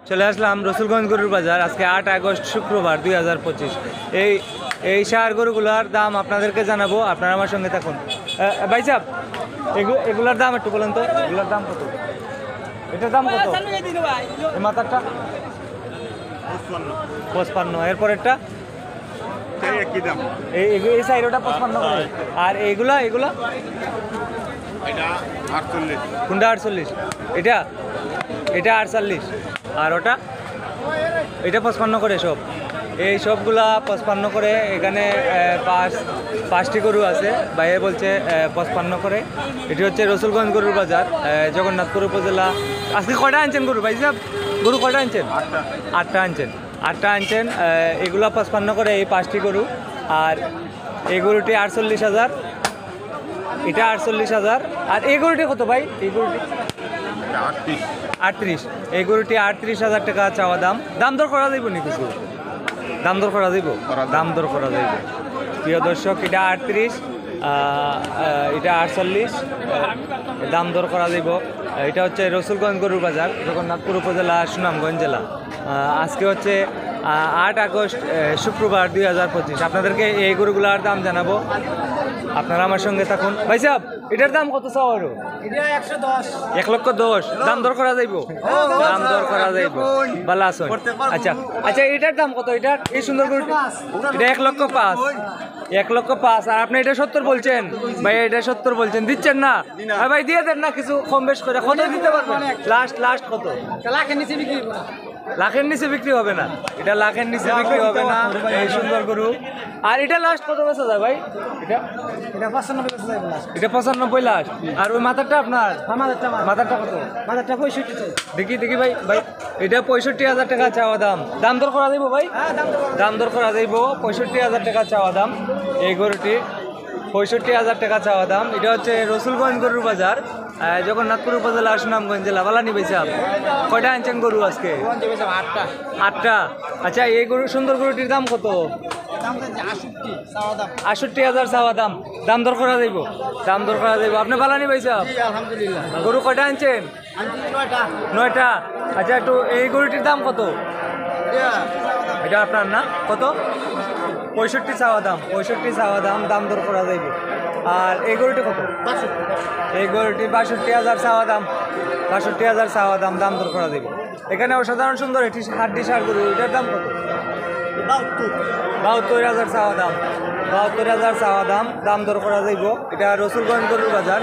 চলে আসলাম রসুলগঞ্জ গরুর বাজার। আজকে 8 আগস্ট শুক্রবার 2025। এই সার গরুগুলার দাম আপনাদেরকে জানাবো, আপনারা আমার সঙ্গে থাকুন। ভাই সাহেব, এগুলার দাম একটু বলেন তো, এগুলার দাম কত? এটার দাম কত? এই মাথারটা 55, এরপরেরটা একই দাম। এই সাইডটা 55 করে। আর এইগুলা এটা 48। কোনটা 48? এটা 48। আর ওটা এটা 55 করে। এই সবগুলা 55 করে। এখানে পাঁচটি গরু আছে, বাইরে বলছে 55 করে। এটি হচ্ছে রসুলগঞ্জ গরুর বাজার, জগন্নাথপুর উপজেলা। আজকে কয়টা আনছেন গরু ভাই সাহেব? গরু কয়টা আনছেন? 8টা আনছেন। এগুলা 55 করে, এই 5টি গরু। আর এই গরুটি 48,000, এটা 48,000। আর এই গরুটি কত ভাই? এই গরুটি 38। এই গরুটি 38,000 টাকা চাওয়া দাম। দাম দর করা যাইব নি কিছু? দাম দর করা যাইব? প্রিয় দর্শক, এটা 38, এটা 48, দাম দর করা যাইব। এটা হচ্ছে রসুলগঞ্জ গরুর বাজার, জগন্নাথপুর উপজেলা, সুনামগঞ্জ জেলা। আজকে হচ্ছে 8 আগস্ট শুক্রবার 2025। আপনাদেরকে এই গরুগুলার দাম জানাবো, আপনারা আমার সঙ্গে থাকুন। ভাই সাহেব, এটার দাম কত চাও? 1,10,000। দাম দর করা যাইব? দাম দর করা যাইব। ভালো আছেন? আচ্ছা, এটার দাম কত? এটার এই সুন্দর গরুটি এটা 1,05,000। 1,05,000। আর আপনি এটা 70 বলছেন ভাই? এটা 70 বলছেন, দিচ্ছেন না ভাই? দিয়ে দেন না কিছু কম বেশ করে। কত দিতে পারবেন? লাস্ট কত? লাখের নিচে বিক্রি হবে না। এটা লাখের নিচে বিক্রি হবে না, এই সুন্দর গরু। আর এটা লাস্ট কত বেচা যায় ভাই? এটা 95 লাখ। আর ওই মাথারটা আপনার? মাথারটা কত? 65। দেখি ভাই, এটা 65,000 টাকা চাওয়া দাম। দাম দর করা যাইব ভাই? দাম দর করা যাইব। 65,000 টাকা চাওয়া দাম এই গরুটি। 65,000 টাকা চাওয়া দাম। এটা হচ্ছে রসুলগঞ্জ গরুর বাজার, জগন্নাথপুর উপজেলা, সুনামগঞ্জ জেলা। বালানি ভাই সাহেব, কয়টা আনছেন গরু আজকে? 8টা। আচ্ছা, এই গরু সুন্দর গরুটির দাম কত? 68,000 চাওয়া দাম। দাম দর করা যাইব? দাম দর করা যাইব। আপনি বালানি ভাই সাহেব, গরু কয়টা আনছেন? 9টা। আচ্ছা, একটু এই গরুটির দাম কত? এটা আপনার না? কত? 65 চাওয়া দাম। 65 চাওয়া দাম। দাম দর করা যাইব। আর এই গরুটি কত? এই গরুটি 62,000 চাওয়া দাম। 62,000 চাওয়া দাম। দাম দর করা যাইব। এখানে অসাধারণ সুন্দর একটি হাড্ডি সার গরু, এটার দাম কত? 72,000 চাওয়া দাম। 72,000 চাওয়া দাম। দাম দর করা যাইব। এটা রসুলগঞ্জ গরুর বাজার,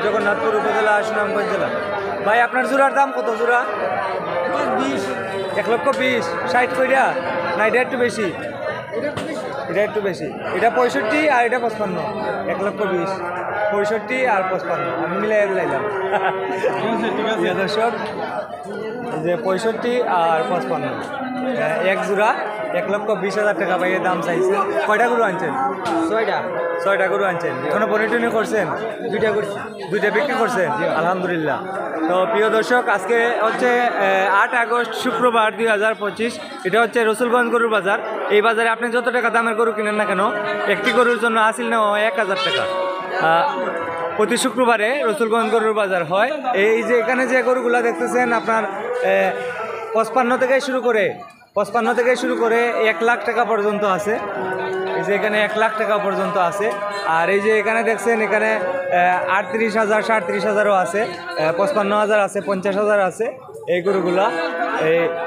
জগন্নাথপুর উপজেলা, সুনামগঞ্জ জেলা। ভাই, আপনার জোড়ার দাম কত? জোড়া 1,20,000। 60 কইরা না? এটা একটু বেশি। এটা 65 আর এটা 55। 1,20,000, 65 আর 55 আমি মিলাই লাইলাম। দর্শক, যে 65 আর 55, এক জোড়া 1,20,000 টাকা ভাই দাম চাইছে। কয়টা গরু আনছেন? 6টা গরু আনছেন। এখনো পরিটনি করছেন? 2টা করছি। 2টা বিক্রি করছেন? আলহামদুলিল্লাহ। তো প্রিয় দর্শক, আজকে হচ্ছে 8 আগস্ট শুক্রবার 2025। এটা হচ্ছে রসুলগঞ্জ গরুর বাজার। এই বাজারে আপনি যত টাকা দামের গরু কিনেন না কেন, একটি গরুর জন্য হাসিল নেওয়া হয় 1,000 টাকা। প্রতি শুক্রবারে রসুলগঞ্জ গরুর বাজার হয়। এই যে এখানে যে গরুগুলা দেখতেছেন আপনার 55 থেকে শুরু করে 1 লাখ টাকা পর্যন্ত আছে। এই যে এখানে 1 লাখ টাকা পর্যন্ত আছে। আর এই যে এখানে দেখছেন, এখানে 38,000, 37,000ও আছে, 55,000 আছে, 50,000 আছে। এই গরুগুলা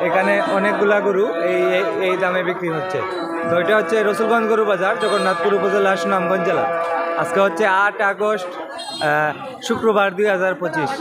এখানে অনেকগুলা গরু এই দামে বিক্রি হচ্ছে। তো এটা হচ্ছে রসুলগঞ্জ গরু বাজার, জগন্নাথপুর উপজেলা, সুনামগঞ্জ জেলা। আজকে হচ্ছে 8 আগস্ট শুক্রবার 2025।